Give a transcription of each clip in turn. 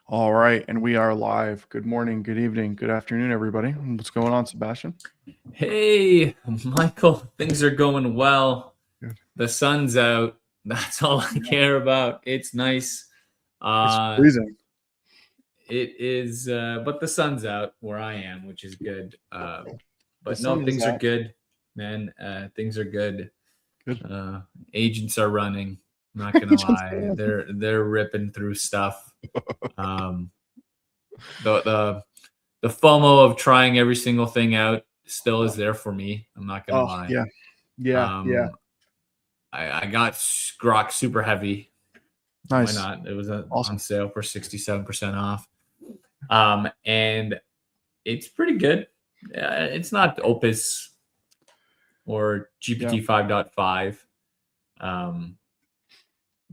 All right, and we are live. Good morning, good evening, good afternoon, everybody. What's going on, Sebastian? Hey, Michael, things are going well. Good. The sun's out. That's all I care about. It's nice. It's Uh, freezing. it is, but the sun's out where I am, which is good. The But sun no, is things are out. good, man. Things are good. Good. Uh, Agents are running. Not gonna lie, they're ripping through stuff. Um, the the FOMO of trying every single thing out still is there for me. I'm not gonna Oh, lie. yeah. Yeah. Yeah. Um, I got Grok super heavy. Why Nice. not? It was on Awesome. sale for 67% off. And it's pretty good. It's not Opus or Yeah. GPT 5.5. Um,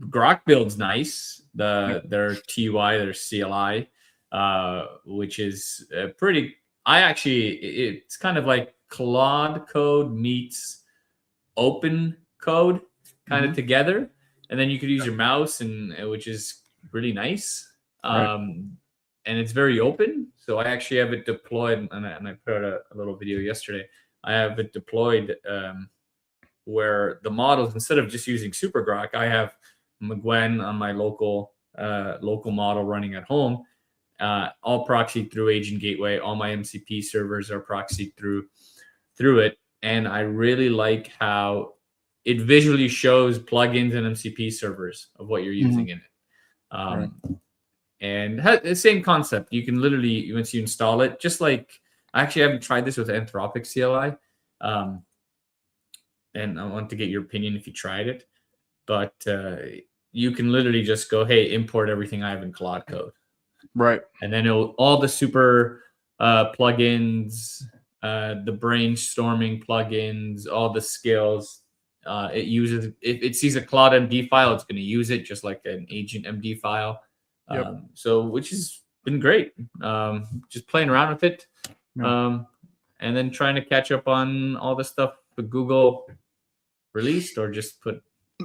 Grok build's nice. Yeah. Their TUI, their CLI, which is pretty. I actually, it's kind of like Claude code meets open code kind of Hmm. together, and then you could use your mouse, and which is really nice. Right. And it's very open. So I actually have it deployed, and I put out a little video yesterday. I have it deployed where the models, instead of just using Super Grok, I have McGwen on my local model running at home, all proxied through Agent Gateway. All my MCP servers are proxied through it, and I really like how it visually shows plugins and MCP servers of what you're Hmm. using in it. Right. And the same concept. You can literally, once you install it, just like I actually haven't tried this with Anthropic CLI, um, and I want to get your opinion if you tried it. But you can literally just go, hey, import everything I have in Claude code, Right. and then all the super plugins, the brainstorming plugins, all the skills. It uses if it sees a Claude MD file, it's going to use it just like an Agent MD file. Yep. So which has been great. Just playing around with it, Yeah. um, and then trying to catch up on all the stuff that Google released, or just put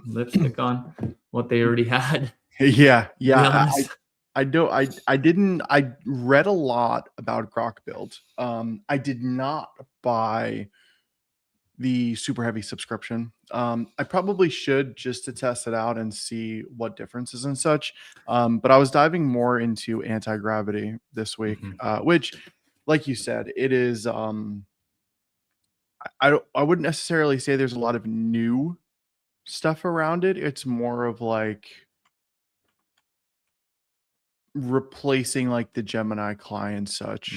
lipstick on what they already had. Yeah. To be Yeah. honest. I don't. I didn't. I read a lot about Grok build. I did not buy the super heavy subscription. I probably should, just to test it out and see what differences and such. But I was diving more into anti-gravity this week, Mhm. which, like you said, it is. I wouldn't necessarily say there's a lot of new stuff around it. It's more of like replacing like the Gemini client and such,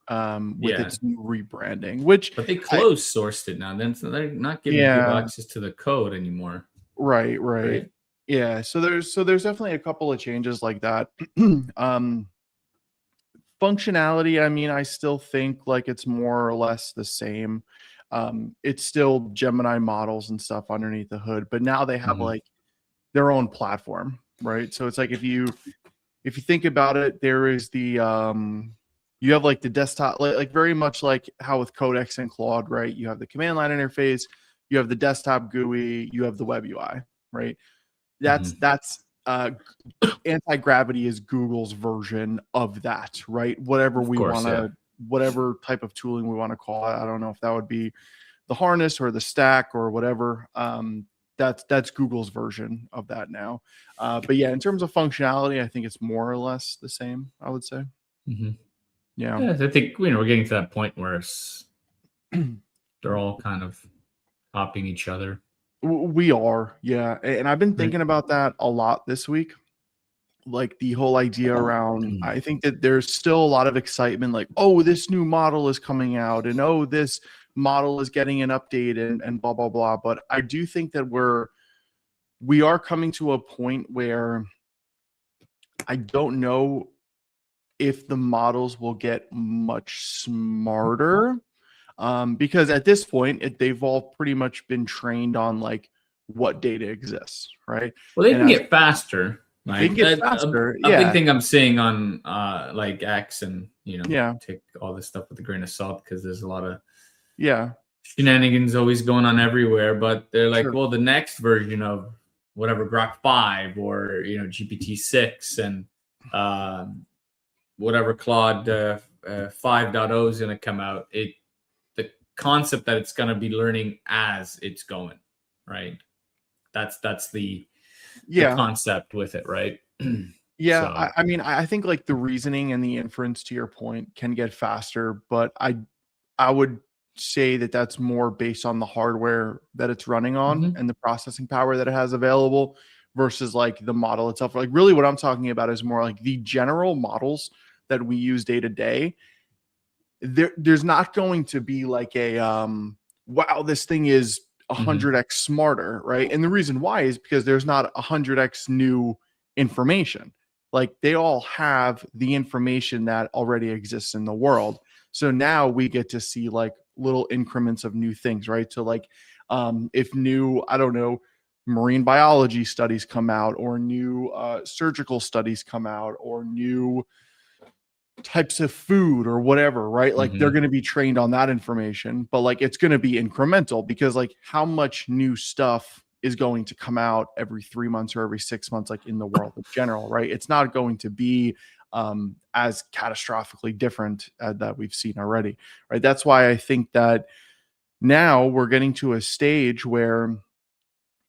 Mhm. with Yeah, its new rebranding, which but they I closed sourced it now. Then so they're not giving people yeah. access to the code anymore, Right, right. right? Yeah, so there's definitely a couple of changes like that. Um, functionality, I mean, I still think like it's more or less the same. It's still Gemini models and stuff underneath the hood, but now they have Mhm. like their own platform, right? So it's like if you think about it, there is the you have like the desktop, like very much like how with Codex and Claude, right? You have the command line interface, you have the desktop GUI, you have the web UI, right? That's Mhm. that's anti-gravity is Google's version of that, right? Whatever Of we course, want yeah. to, whatever type of tooling we want to call it. I don't know if that would be the harness or the stack or whatever. That's Google's version of that now. But yeah, in terms of functionality, I think it's more or less the same, I would say. Mhm. Yeah. Yeah, I think we're getting to that point where they're all kind of copying each other, We are, yeah. And I've been right? thinking about that a lot this week. Like the whole idea around, Mm. I think that there's still a lot of excitement, like, oh, this new model is coming out, and oh, this model is getting an update, and blah blah blah. But I do think that we are coming to a point where I don't know if the models will get much smarter, because at this point they've all pretty much been trained on like what data exists, right? Well, they And can as get faster. they can Like get faster, a big yeah, thing I'm seeing on like X, and yeah, take all this stuff with a grain of salt because there's a lot of yeah, shenanigans always going on everywhere. But they're like, sure, well, the next version of whatever Grok 5 or GPT 6, and whatever Claude 5.0 is going to come out, the concept that it's going to be learning as it's going, right? That's the concept with it, right? Yeah, So. I mean, I think like the reasoning and the inference to your point can get faster, but I would say that that's more based on the hardware that it's running on and the processing power that it has available versus like the model itself. Like really what I'm talking about is more like the general models that we use day to day. There's not going to be like a wow, this thing is 100x smarter, right? And the reason why is because there's not 100x new information. Like they all have the information that already exists in the world. So now we get to see like little increments of new things, right? So like if new, I don't know, marine biology studies come out, or new surgical studies come out, or new types of food or whatever, right? Like they're going to be trained on that information, but like it's going to be incremental, because like how much new stuff is going to come out every 3 months or every 6 months, like in the world in general, right? It's not going to be as catastrophically different that we've seen already, right? That's why I think that now we're getting to a stage where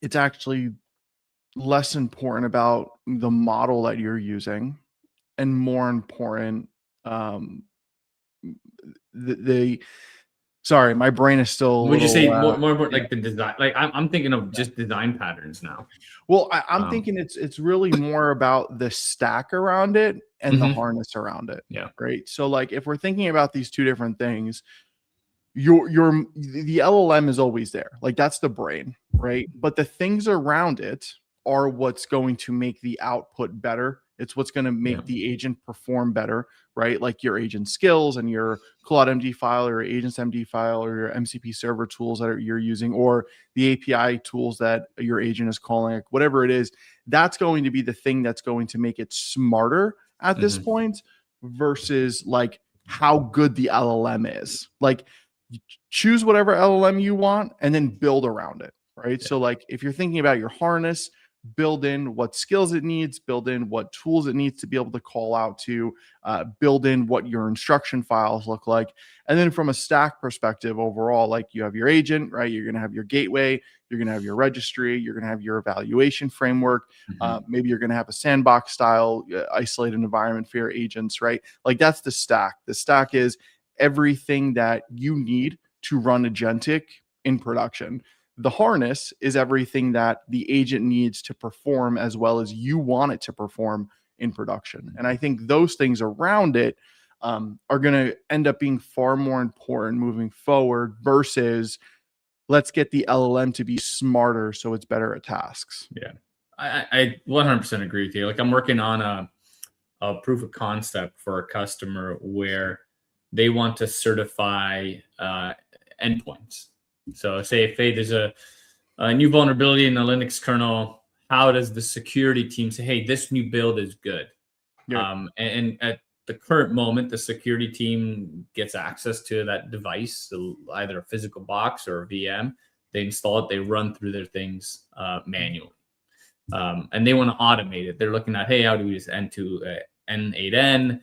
it's actually less important about the model that you're using and more important um the sorry, my brain is still a Would you little say more important, yeah. like the design? Like I'm thinking of just design patterns now. Well, I'm thinking it's really more about the stack around it and the harness around it. Yeah. Right. So like if we're thinking about these two different things, the LLM is always there. Like that's the brain, right? But the things around it are what's going to make the output better. It's what's going to make the agent perform better, right? Like your agent skills and your Claude MD file or your agents MD file or your MCP server tools that you're using, or the API tools that your agent is calling, like whatever it is, that's going to be the thing that's going to make it smarter at this point versus like how good the LLM is. Like choose whatever LLM you want and then build around it, right? So like if you're thinking about your harness, build in what skills it needs, build in what tools it needs to be able to call out to, build in what your instruction files look like. And then from a stack perspective overall, like you have your agent, right? You're going to have your gateway, you're going to have your registry, you're going to have your evaluation framework. Maybe you're going to have a sandbox style isolated environment for your agents, right? Like that's the stack. The stack is everything that you need to run agentic in production. The harness is everything that the agent needs to perform as well as you want it to perform in production. And I think those things around it are going to end up being far more important moving forward versus let's get the LLM to be smarter so it's better at tasks. Yeah, I 100% agree with you. Like I'm working on a proof of concept for a customer where they want to certify endpoints. So say if there's a new vulnerability in the Linux kernel, how does the security team say, hey, this new build is good? And at the current moment, the security team gets access to that device, so either a physical box or a VM. They install it, they run through their things manually. And they want to automate it. They're looking at, hey, how do we just N8N?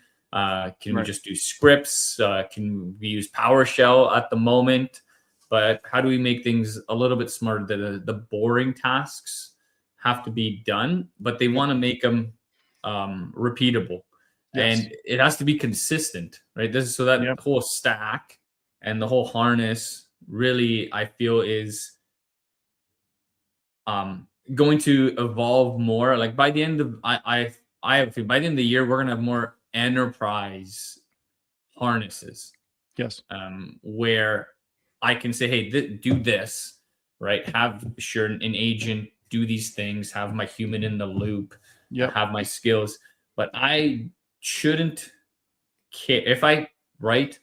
Can we just do scripts? Can we use PowerShell at the moment? But how do we make things a little bit smarter? The boring tasks have to be done, but they want to make them repeatable. And it has to be consistent, right? So that whole stack and the whole harness really, I feel, is going to evolve more. Like by the end of by the end of the year, we're gonna have more enterprise harnesses. Where I can say, hey, do this, right? Have an agent do these things, have my human in the loop, have my skills. But I shouldn't care if I write,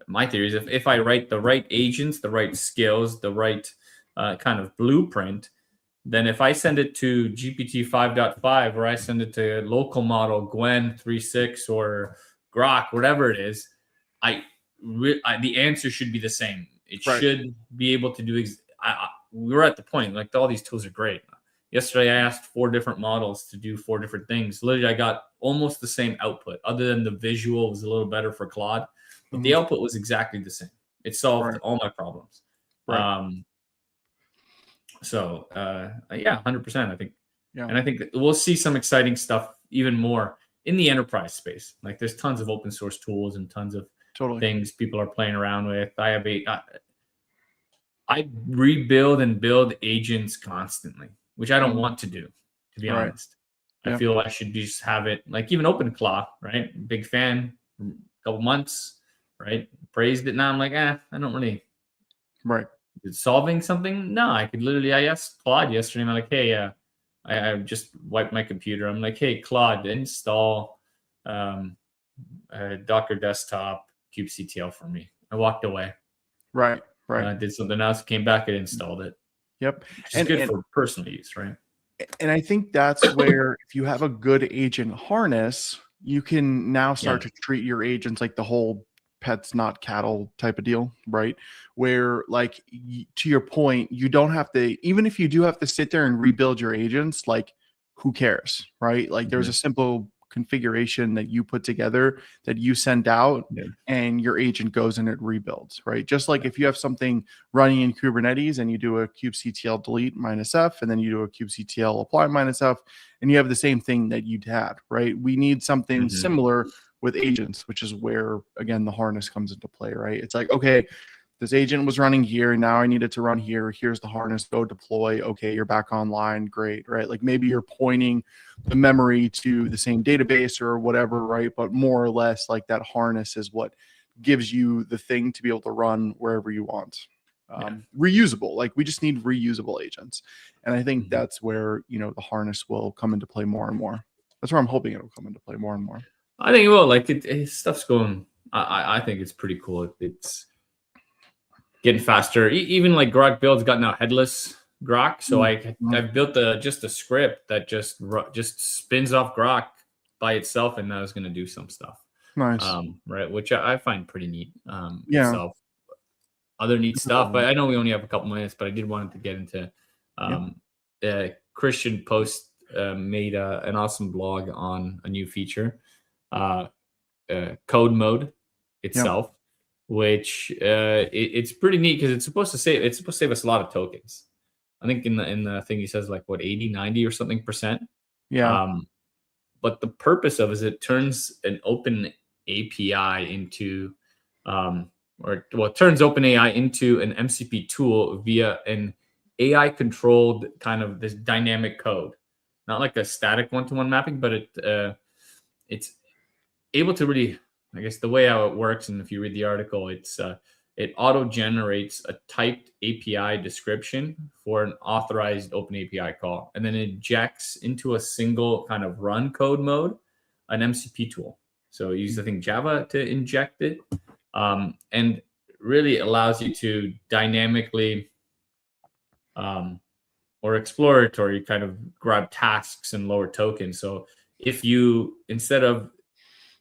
my theory is if I write the right agents, the right skills, the right kind of blueprint, then if I send it to GPT 5.5 or I send it to local model Gwen 3.6 or Grok, whatever it is, the answer should be the same. It should be able to do. We're at the point, like all these tools are great. Yesterday, I asked 4 different models to do 4 different things. Literally, I got almost the same output, other than the visual was a little better for Claude, but the output was exactly the same. It solved all my problems. So yeah, 100%. I think, and I think that we'll see some exciting stuff even more in the enterprise space. Like there's tons of open source tools and tons of things people are playing around with. I rebuild and build agents constantly, which I don't want to do, to be honest. I feel I should just have it like even OpenClaw, right? Big fan, couple months, right? Praised it. Now I'm like, I don't really. Solving something? No, I could literally. I asked Claude yesterday. I'm like, hey, I just wiped my computer. I'm like, hey, Claude, install Docker Desktop kubectl for me. I walked away. Did something else. Came back and installed it. Which is good for personal use, right? And I think that's where if you have a good agent harness, you can now start to treat your agents like the whole pets not cattle type of deal, right? Where like to your point, you don't have to, even if you do have to sit there and rebuild your agents, like who cares, right? Like there's a simple configuration that you put together that you send out and your agent goes and it rebuilds, right? Just like if you have something running in Kubernetes and you do a kubectl delete -f and then you do a kubectl apply -f and you have the same thing that you'd had, right? We need something similar with agents, which is where again the harness comes into play, right? It's like, okay, this agent was running here, now I need it to run here, here's the harness, go deploy, okay, you're back online, great, right? Like maybe you're pointing the memory to the same database or whatever, right? But more or less like that harness is what gives you the thing to be able to run wherever you want. Reusable, like we just need reusable agents, and I think that's where, you know, the harness will come into play more and more. That's where I'm hoping it will come into play more and more. I think it will. Like stuff's going. I think it's pretty cool. It's getting faster. Even like Grok build's got now headless Grok, so I've built just a script that just spins off Grok by itself, and now it's going to do some stuff. Right, which I find pretty neat. Itself. Other neat stuff, but I know we only have a couple minutes, but I did want to get into Christian Post made an awesome blog on a new feature, code mode itself, which it's pretty neat because it's supposed to save us a lot of tokens. I think in the thing he says like what 80, 90 or something %. But the purpose of it is it turns an open API into it turns OpenAI into an MCP tool via an AI controlled kind of this dynamic code, not like a static one-to-one mapping, but it's able to really, I guess the way how it works, and if you read the article, it auto-generates a typed API description for an authorized open API call, and then it injects into a single kind of run code mode an MCP tool. So it uses, I think, Java to inject it, and really allows you to dynamically or exploratory kind of grab tasks and lower tokens. So if you, instead of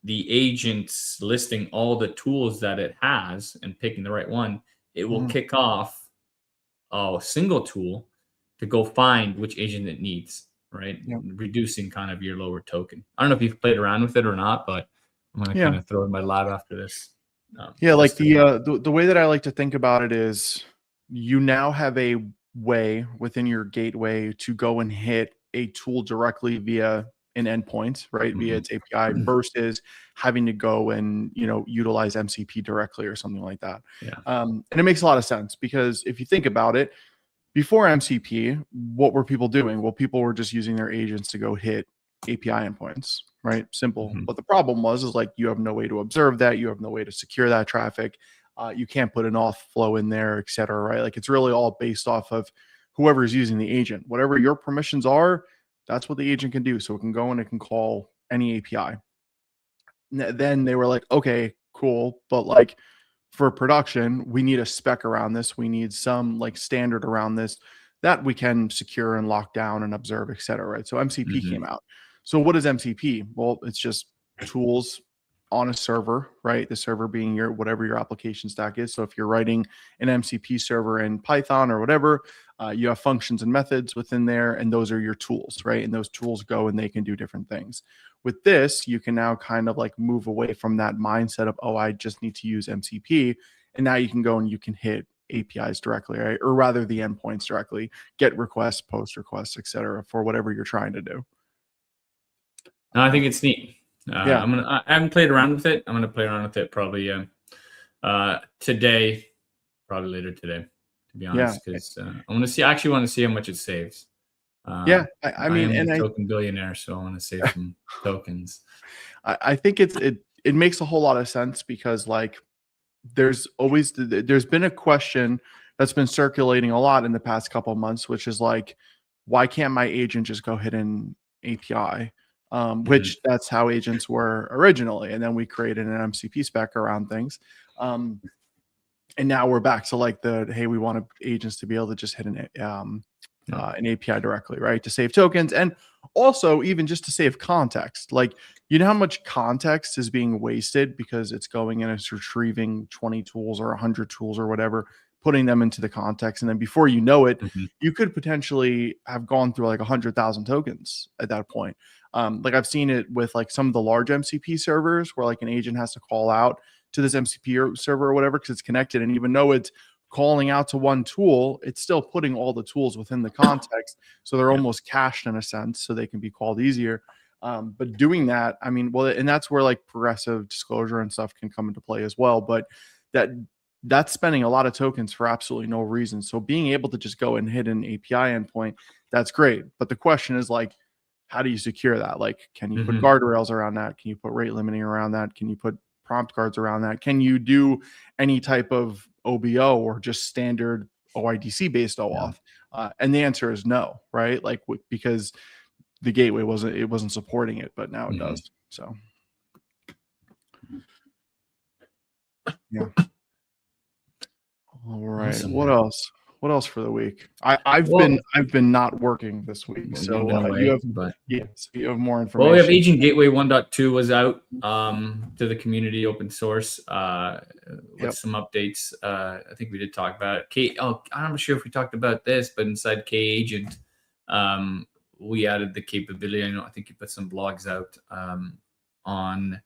the agents listing all the tools that it has and picking the right one, it will kick off a single tool to go find which agent it needs, right? Reducing kind of your lower token. I don't know if you've played around with it or not, but I'm going to kind of throw in my lab after this. Like the way that I like to think about it is you now have a way within your gateway to go and hit a tool directly via an endpoint, right? Via its API versus having to go and, you know, utilize MCP directly or something like that. And it makes a lot of sense because if you think about it, before MCP, what were people doing? Well, people were just using their agents to go hit API endpoints, right? Simple. But the problem is like you have no way to observe that. You have no way to secure that traffic. You can't put an auth flow in there, et cetera, right? Like it's really all based off of whoever is using the agent. Whatever your permissions are, that's what the agent can do. So it can go and it can call any API. Then they were like, okay, cool. But like for production, we need a spec around this. We need some like standard around this that we can secure and lock down and observe, et cetera, right? So MCP came out. So what is MCP? Well, it's just tools on a server, right? The server being your whatever your application stack is. So if you're writing an MCP server in Python or whatever, you have functions and methods within there, and those are your tools, right? And those tools go and they can do different things. With this, you can now kind of like move away from that mindset of, oh, I just need to use MCP. And now you can go and you can hit APIs directly, right? Or rather the endpoints directly, get requests, post requests, etc., for whatever you're trying to do. No, I think it's neat. Yeah. I haven't played around with it. I'm gonna play around with it probably today, probably later today, to be honest, because I want to see. I actually want to see how much it saves. I mean, I am and a token billionaire, so I want to save some tokens. I think it makes a whole lot of sense because like there's been a question that's been circulating a lot in the past couple of months, which is like, why can't my agent just go hit an API? Which that's how agents were originally, and then we created an MCP spec around things. And now we're back to like hey, we want agents to be able to just hit an API directly, right? To save tokens, and also even just to save context. Like, you know how much context is being wasted because it's going in and it's retrieving 20 tools or 100 tools or whatever, putting them into the context. And then before you know it, you could potentially have gone through like 100,000 tokens at that point. Like I've seen it with like some of the large MCP servers where like an agent has to call out to this MCP server or whatever because it's connected. And even though it's calling out to one tool, it's still putting all the tools within the context. So they're almost cached in a sense, so they can be called easier. But doing that, I mean, well, and that's where like progressive disclosure and stuff can come into play as well. But that's spending a lot of tokens for absolutely no reason. So being able to just go and hit an API endpoint, that's great. But the question is like, how do you secure that? Like, can you put guardrails around that? Can you put rate limiting around that? Can you put prompt guards around that? Can you do any type of OBO or just standard OIDC based OAuth? And the answer is no, right? Like because the gateway wasn't supporting it, but now it does. So yeah. All right. Awesome. What else for the week? I've been not working this week, so you have more information. Well, we have Agent Gateway 1.2 was out to the community, open source, with some updates. I think we did talk about it. I'm not sure if we talked about this, but inside K Agent, we added the capability. I think you put some blogs out on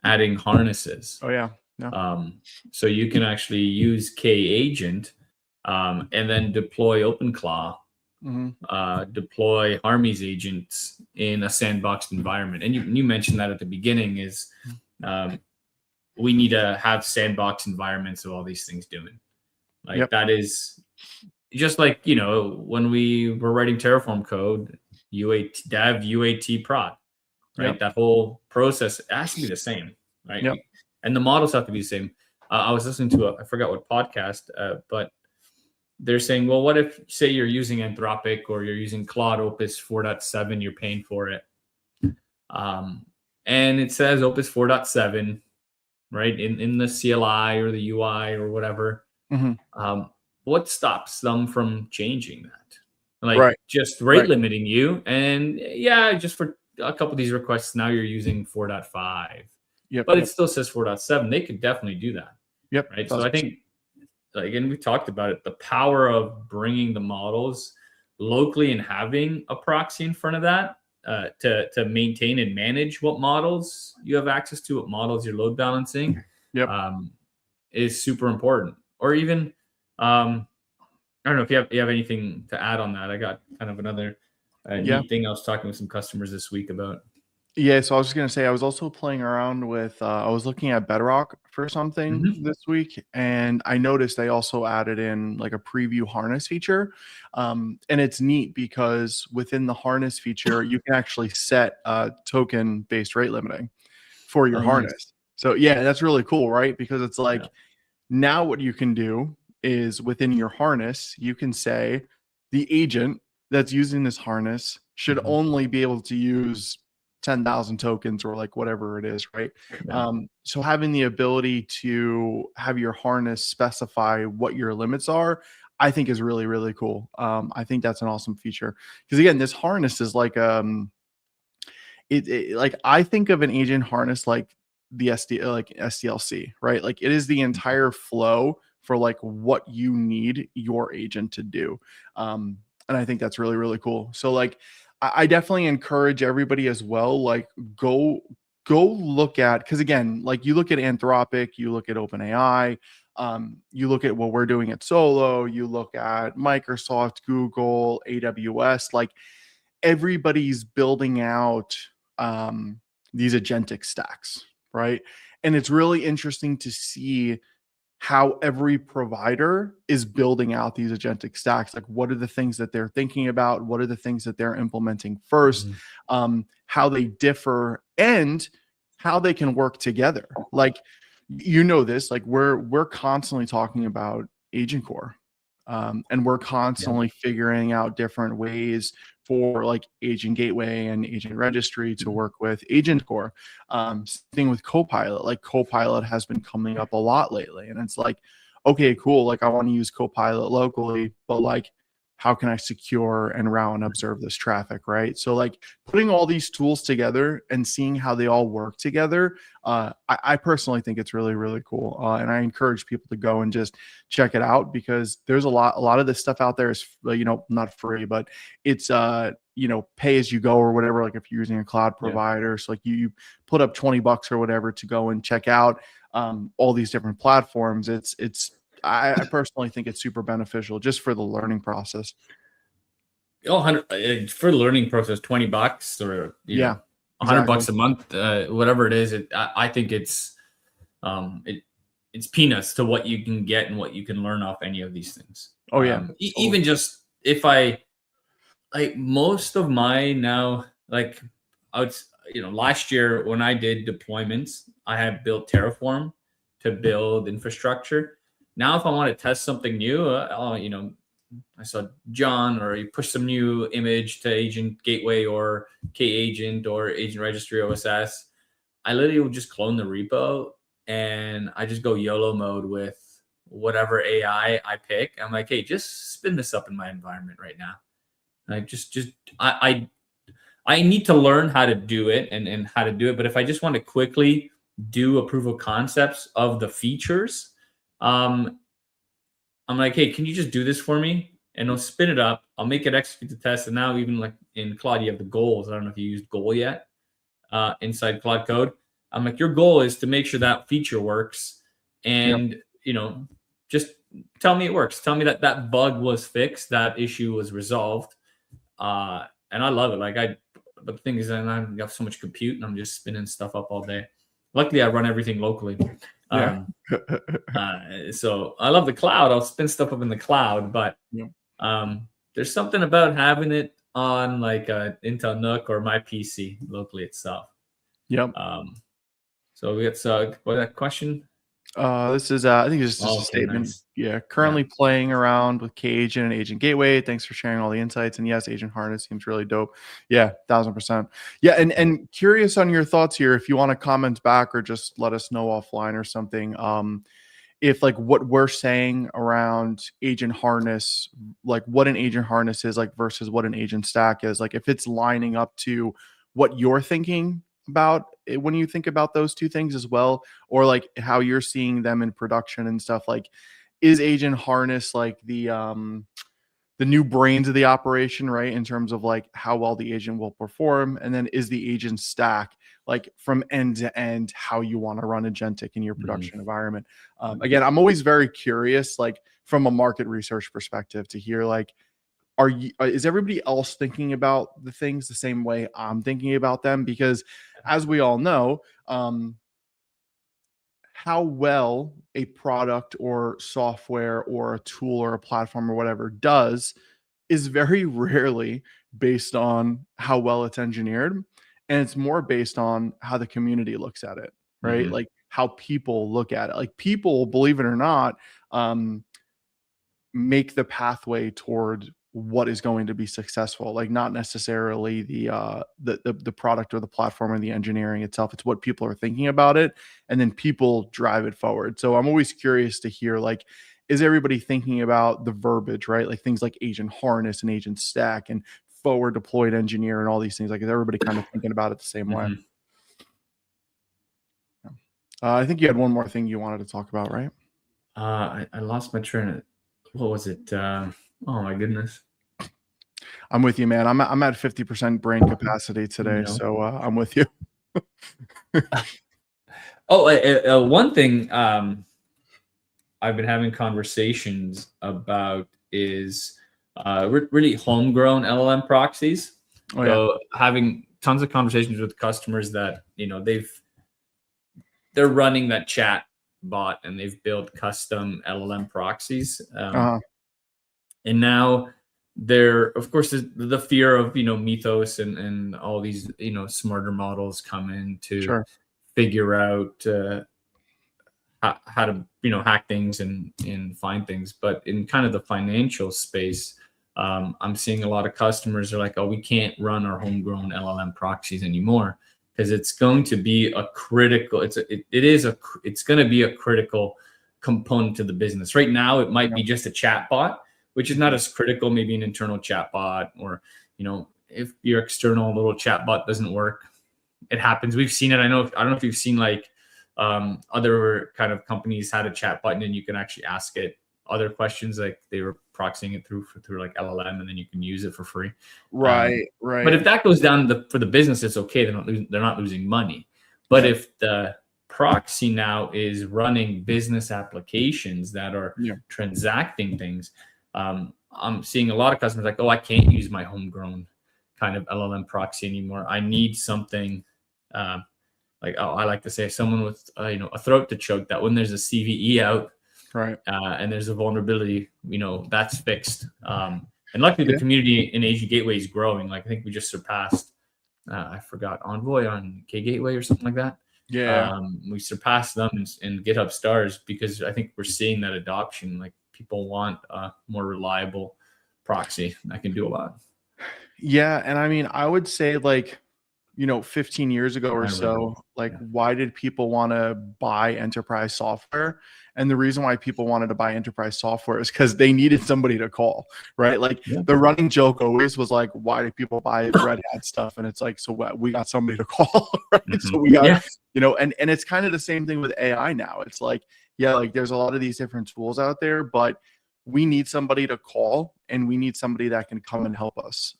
adding harnesses. Oh yeah. So you can actually use K Agent and then deploy OpenClaw, deploy Harmy's agents in a sandboxed environment. And you mentioned that at the beginning is we need to have sandbox environments of all these things doing. Like that is just like, when we were writing Terraform code, UAT dev, UAT prod, right? That whole process has to be the same, right? And the models have to be the same. I was listening to I forgot what podcast, but they're saying, well, what if, say, you're using Anthropic or you're using Claude Opus 4.7, you're paying for it. And it says Opus 4.7, right, in the CLI or the UI or whatever. What stops them from changing that? Like just rate limiting you. And just for a couple of these requests, now you're using 4.5. But it still says 4.7. They could definitely do that. Right. So I think, again, we talked about it, the power of bringing the models locally and having a proxy in front of that to maintain and manage what models you have access to, what models you're load balancing is super important. Or even, I don't know if you have anything to add on that. I got kind of another neat thing I was talking with some customers this week about. Yeah, so I was just gonna say I was also playing around with I was looking at Bedrock for something this week, and I noticed they also added in like a preview harness feature. And it's neat because within the harness feature, you can actually set token-based rate limiting for your harness. Nice. So yeah, that's really cool, right? Because it's like now what you can do is within your harness, you can say the agent that's using this harness should only be able to use 10,000 tokens or like whatever it is, right? So having the ability to have your harness specify what your limits are, I think is really, really cool. I think that's an awesome feature because again, this harness is like like I think of an agent harness like the SDLC, right? Like it is the entire flow for like what you need your agent to do. And I think that's really, really cool. So like I definitely encourage everybody as well, like go look at, because again, like you look at Anthropic, you look at OpenAI, you look at what we're doing at Solo, you look at Microsoft, Google, AWS, like everybody's building out these agentic stacks, right? And it's really interesting to see how every provider is building out these agentic stacks. Like, what are the things that they're thinking about? What are the things that they're implementing first? How they differ and how they can work together. Like, you know this. Like, we're constantly talking about Agent Core, and we're constantly figuring out different ways for like Agent Gateway and Agent Registry to work with Agent Core. Thing with Copilot, like Copilot has been coming up a lot lately, and it's like, okay, cool. Like I want to use Copilot locally, but like, how can I secure and route and observe this traffic, right? So like putting all these tools together and seeing how they all work together, I personally think it's really, really cool. And I encourage people to go and just check it out, because there's a lot of this stuff out there is, you know, not free, but it's, you know, pay as you go or whatever. Like if you're using a cloud provider, so like you put up $20 or whatever to go and check out all these different platforms. I personally think it's super beneficial just for the learning process. For the learning process, $20 or you know, $100 a month, whatever it is. I think it's peanuts to what you can get and what you can learn off any of these things. Oh yeah, even just if I like most of my now, like I would, you know, last year when I did deployments, I had built Terraform to build infrastructure. Now, if I want to test something new, you know, I saw John, or you push some new image to Agent Gateway or K-Agent or Agent Registry OSS, I literally would just clone the repo and I just go YOLO mode with whatever AI I pick. I'm like, hey, just spin this up in my environment right now. Like I need to learn how to do it and how to do it. But if I just want to quickly do a proof of concepts of the features, I'm like, hey, can you just do this for me? And I'll spin it up. I'll make it execute the test. And now even like in Claude, you have the goals. I don't know if you used goal yet inside Claude Code. I'm like, your goal is to make sure that feature works. And, you know, just tell me it works. Tell me that that bug was fixed. That issue was resolved. And I love it. But the thing is, I've got so much compute and I'm just spinning stuff up all day. Luckily, I run everything locally. So I love the cloud. I'll spin stuff up in the cloud, but there's something about having it on like a Intel NUC or my PC locally itself. So we got what that question? This is I think it's just a statement. Nice. Yeah, currently playing around with K-Agent and Agent Gateway. Thanks for sharing all the insights. And yes, Agent Harness seems really dope. Yeah, 1000%. Yeah, and curious on your thoughts here. If you want to comment back or just let us know offline or something. If like what we're saying around Agent Harness, like what an Agent Harness is like versus what an Agent Stack is, like if it's lining up to what you're thinking about when you think about those two things as well, or like how you're seeing them in production and stuff. Like, is Agent Harness like the new brains of the operation, right, in terms of like how well the agent will perform? And then is the Agent Stack like from end to end how you want to run agentic in your production environment? Again, I'm always very curious, like from a market research perspective, to hear like, is everybody else thinking about the things the same way I'm thinking about them? Because as we all know, how well a product or software or a tool or a platform or whatever does is very rarely based on how well it's engineered. And it's more based on how the community looks at it, right? Like how people look at it. Like people, believe it or not, make the pathway toward what is going to be successful, like not necessarily the product or the platform or the engineering itself. It's what people are thinking about it, and then people drive it forward. So I'm always curious to hear, like, is everybody thinking about the verbiage, right? Like things like Agent Harness and Agent Stack and forward deployed engineer and all these things. Like, is everybody kind of thinking about it the same way? I think you had one more thing you wanted to talk about, right? I lost my train of, what was it? Oh my goodness. I'm with you, man. I'm at 50% brain capacity today, You know? so I'm with you. One thing I've been having conversations about is really homegrown LLM proxies. Oh yeah, So having tons of conversations with customers that they're running that chat bot and they've built custom LLM proxies, uh-huh. and now there, of course, the fear of Mythos and all these smarter models come in to Sure. figure out how to hack things and find things. But in kind of the financial space, I'm seeing a lot of customers are like, oh, we can't run our homegrown LLM proxies anymore because it's going to be a critical it's going to be a critical component to the business. Right now it might be just a chat bot, which is not as critical, maybe an internal chat bot, or if your external little chat bot doesn't work, it happens. We've seen it. I don't know if you've seen like other kind of companies had a chat button and you can actually ask it other questions, like they were proxying it through like LLM, and then you can use it for free. Right. But if that goes down for the business, it's okay. They're not losing money. But if the proxy now is running business applications that are transacting things, I'm seeing a lot of customers like, oh, I can't use my homegrown kind of LLM proxy anymore. I need something like, I like to say, someone with a throat to choke, that when there's a CVE out, right, and there's a vulnerability, that's fixed. And luckily, the community in Agent Gateway is growing. Like I think we just surpassed, I forgot, Envoy on Gateway or something like that. Yeah. We surpassed them in GitHub stars because I think we're seeing that adoption. Like people want a more reliable proxy that can do a lot. Yeah, and I mean, I would say like 15 years ago or so, like why did people want to buy enterprise software? And the reason why people wanted to buy enterprise software is because they needed somebody to call, right? Like the running joke always was like, why do people buy Red Hat stuff? And it's like, so what? We got somebody to call, right? So we got, and it's kind of the same thing with AI now. It's like, like there's a lot of these different tools out there, but we need somebody to call and we need somebody that can come and help us.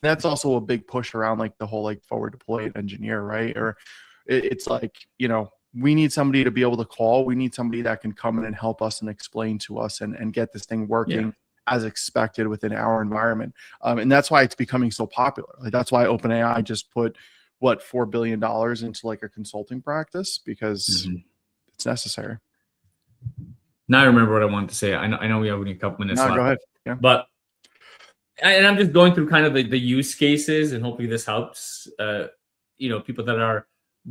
That's also a big push around like the whole like forward deployed engineer, right? Or it's like, we need somebody to be able to call. We need somebody that can come in and help us and explain to us and get this thing working as expected within our environment. And that's why it's becoming so popular. Like that's why OpenAI just put $4 billion into like a consulting practice, because it's necessary. Now I remember what I wanted to say. I know we have only a couple minutes left. Go ahead. Yeah. But and I'm just going through kind of the use cases, and hopefully this helps people that are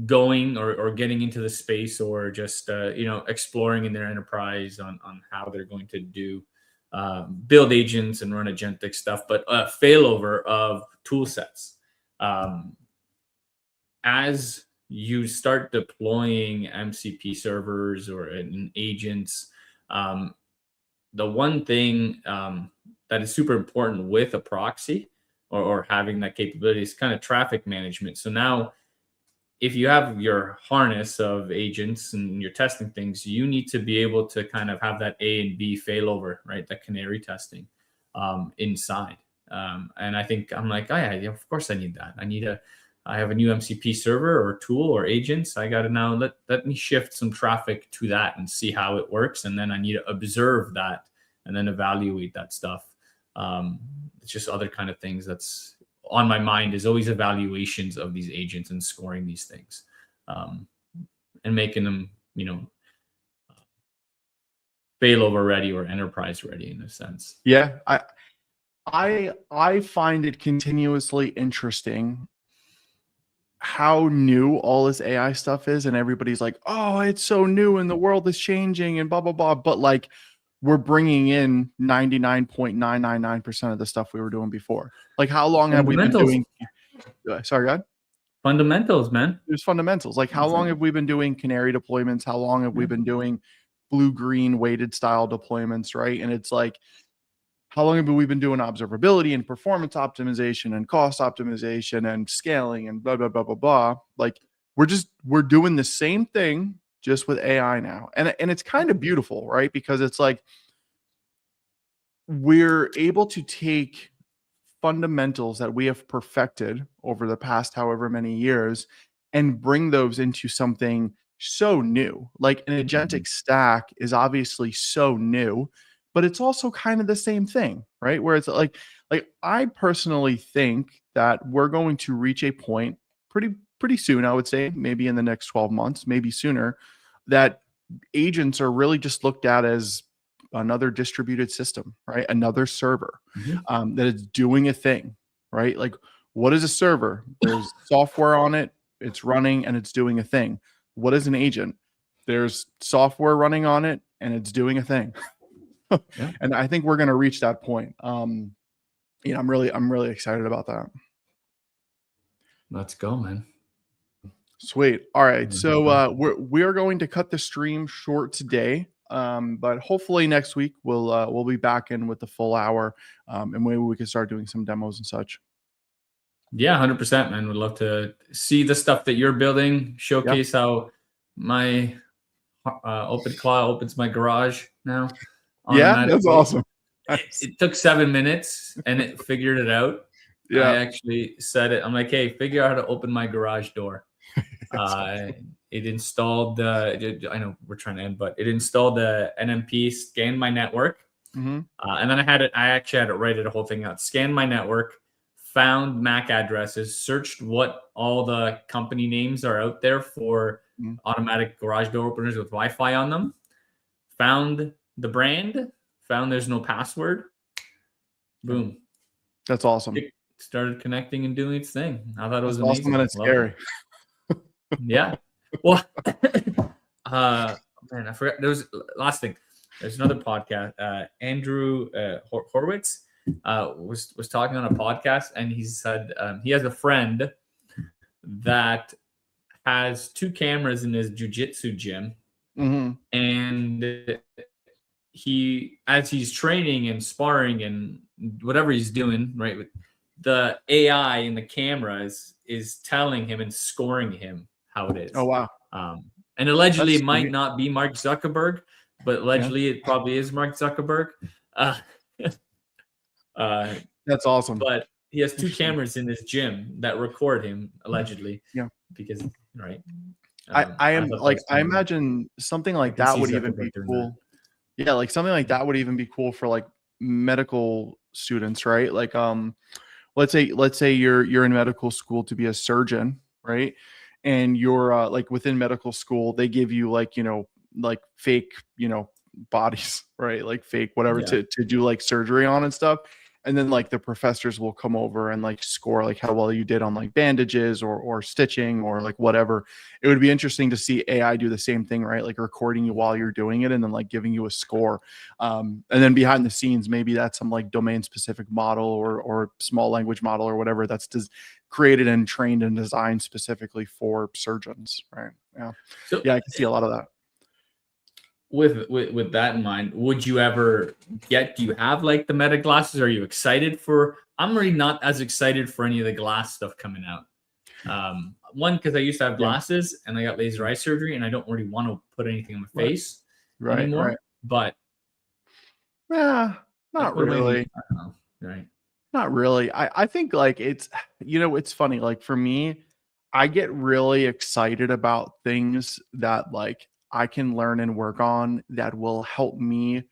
going or getting into the space, or just exploring in their enterprise on how they're going to do build agents and run agentic stuff. But failover of tool sets. As you start deploying MCP servers or agents, the one thing that is super important with a proxy or having that capability is kind of traffic management. So now, if you have your harness of agents and you're testing things, you need to be able to kind of have that A and B failover, right? That canary testing inside. And I think I'm like, oh yeah, of course I need that. I have a new MCP server or tool or agents. I got to now let me shift some traffic to that and see how it works. And then I need to observe that and then evaluate that stuff. It's just other kind of things that's on my mind, is always evaluations of these agents and scoring these things, and making them, failover ready or enterprise ready in a sense. Yeah. I find it continuously interesting how new all this AI stuff is, and everybody's like, oh, it's so new and the world is changing and blah, blah, blah. But like, we're bringing in 99.999% of the stuff we were doing before. Like, how long have we been doing? Sorry, God. Fundamentals, man. There's fundamentals. Like, how long have we been doing canary deployments? How long have we been doing blue-green weighted style deployments, right? And it's like, how long have we been doing observability and performance optimization and cost optimization and scaling and blah, blah, blah, blah, blah. Like, we're doing the same thing, just with AI now. And it's kind of beautiful, right? Because it's like, we're able to take fundamentals that we have perfected over the past however many years and bring those into something so new. Like an agentic stack is obviously so new, but it's also kind of the same thing, right? Where it's like I personally think that we're going to reach a point pretty soon, I would say, maybe in the next 12 months, maybe sooner, that agents are really just looked at as another distributed system, right? Another server that is doing a thing, right? Like, what is a server? There's software on it, it's running, and it's doing a thing. What is an agent? There's software running on it, and it's doing a thing. Yeah. And I think we're going to reach that point. I'm really excited about that. Let's go, man. Sweet. All right. So we are going to cut the stream short today. But hopefully next week we'll be back in with the full hour, and maybe we can start doing some demos and such. Yeah, 100%, man. Would love to see the stuff that you're building, showcase how my OpenClaw opens my garage now. Yeah, that's awesome. It took 7 minutes and it figured it out. Yeah. I actually said it. I'm like, hey, figure out how to open my garage door. It installed the, I know we're trying to end, but it installed the NMP, scanned my network. And then I actually had it write it a whole thing out, scanned my network, found MAC addresses, searched what all the company names are out there for automatic garage door openers with Wi-Fi on them, found the brand, found there's no password. Boom. That's awesome. It started connecting and doing its thing. I thought it was amazing. Awesome, and it's scary. Yeah. Well, man, I forgot. There was last thing. There's another podcast. Andrew Horowitz was talking on a podcast, and he said he has a friend that has 2 cameras in his jiu-jitsu gym, and as he's training and sparring and whatever he's doing, right, the AI in the cameras is telling him and scoring him how it is. Oh wow. And allegedly it might not be Mark Zuckerberg, but allegedly it probably is Mark Zuckerberg. That's awesome. But he has 2 cameras in his gym that record him allegedly. Yeah. Because right. I imagine something like that would even be cool. Yeah, like something like that would even be cool for like medical students, right? Like let's say you're in medical school to be a surgeon, right? And you're like within medical school, they give you like, like fake, bodies, right? Like fake whatever to do like surgery on and stuff. And then like the professors will come over and like score like how well you did on like bandages or stitching or like whatever. It would be interesting to see AI do the same thing, right? Like recording you while you're doing it and then like giving you a score. And then behind the scenes, maybe that's some like domain specific model or small language model or whatever that's created and trained and designed specifically for surgeons, right? Yeah. So, yeah, I can see a lot of that. With that in mind, would you ever do you have like the Meta glasses? Are you excited for? I'm really not as excited for any of the glass stuff coming out. One, because I used to have glasses and I got laser eye surgery and I don't really want to put anything on my face anymore. Right. But yeah, not really. I don't know. Right. Not really. I think like it's, it's funny. Like for me, I get really excited about things that like I can learn and work on that will help me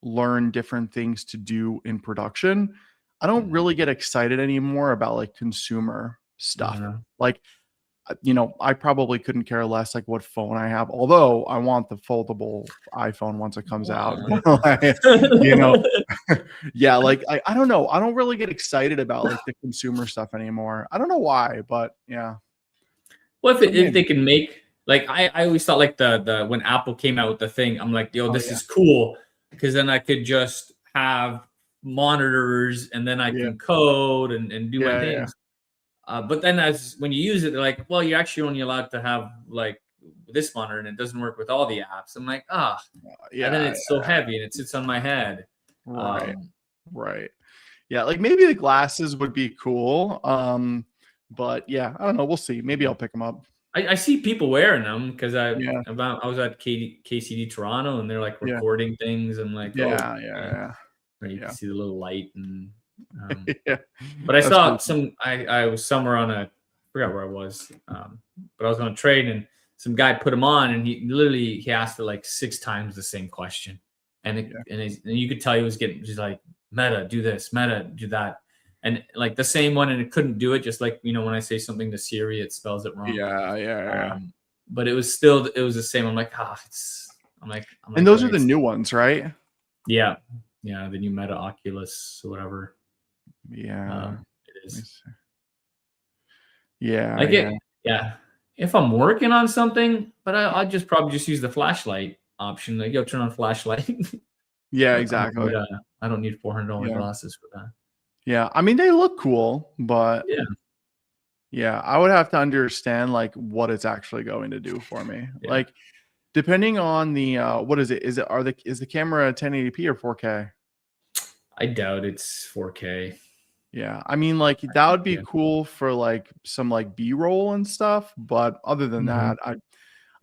learn different things to do in production. I don't really get excited anymore about like consumer stuff. Like, I probably couldn't care less like what phone I have, although I want the foldable iPhone once it comes out. Yeah, like I don't know. I don't really get excited about like the consumer stuff anymore. I don't know why, but yeah. Well, if they can make, like, I always thought like the when Apple came out with the thing, I'm like, this is cool, because then I could just have monitors and then I can code and do my things. But then when you use it, they're like, well, you're actually only allowed to have like this monitor and it doesn't work with all the apps. I'm like, and then it's so heavy and it sits on my head. Right. Yeah, like maybe the glasses would be cool. But yeah, I don't know. We'll see. Maybe I'll pick them up. I see people wearing them because I was at KCD Toronto and they're like recording things and like you can see the little light and Yeah. But I That's saw cool. some. I was somewhere on a, I forgot where I was, but I was on a trade, and some guy put him on, and he asked it like 6 times the same question, and and you could tell he was getting just like, meta, do this, meta, do that, and like the same one, and it couldn't do it. Just like, you know, when I say something to Siri, it spells it wrong. Yeah. But it was the same. I'm like, I'm like, And those are right, the new ones, right? yeah, the new Meta Oculus or whatever. Yeah. It is. Yeah. I get, if I'm working on something, but I'd just probably just use the flashlight option. Like, turn on flashlight. Yeah, exactly. I don't need $400 Yeah. glasses for that. Yeah. I mean, they look cool, but yeah, I would have to understand like what it's actually going to do for me. Yeah. Like, depending on the what is it? Is the camera 1080p or 4K? I doubt it's 4K. Yeah, I mean, like that would be cool for like some like B-roll and stuff, but other than that,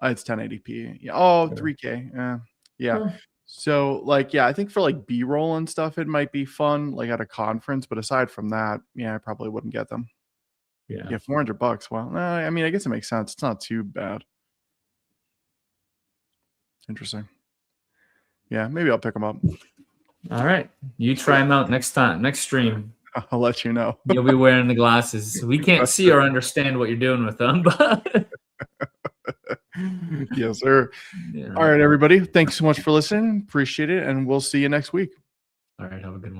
it's 1080p. Yeah. Oh, 3K. Yeah. Huh. So like, yeah, I think for like B-roll and stuff, it might be fun, like at a conference. But aside from that, I probably wouldn't get them. Yeah. $400. Well, I mean, I guess it makes sense. It's not too bad. Interesting. Yeah, maybe I'll pick them up. All right, you try them out next stream. I'll let you know. You'll be wearing the glasses. We can't see or understand what you're doing with them, but yes, sir. All right, everybody. Thanks so much for listening. Appreciate it. And we'll see you next week. All right. Have a good one.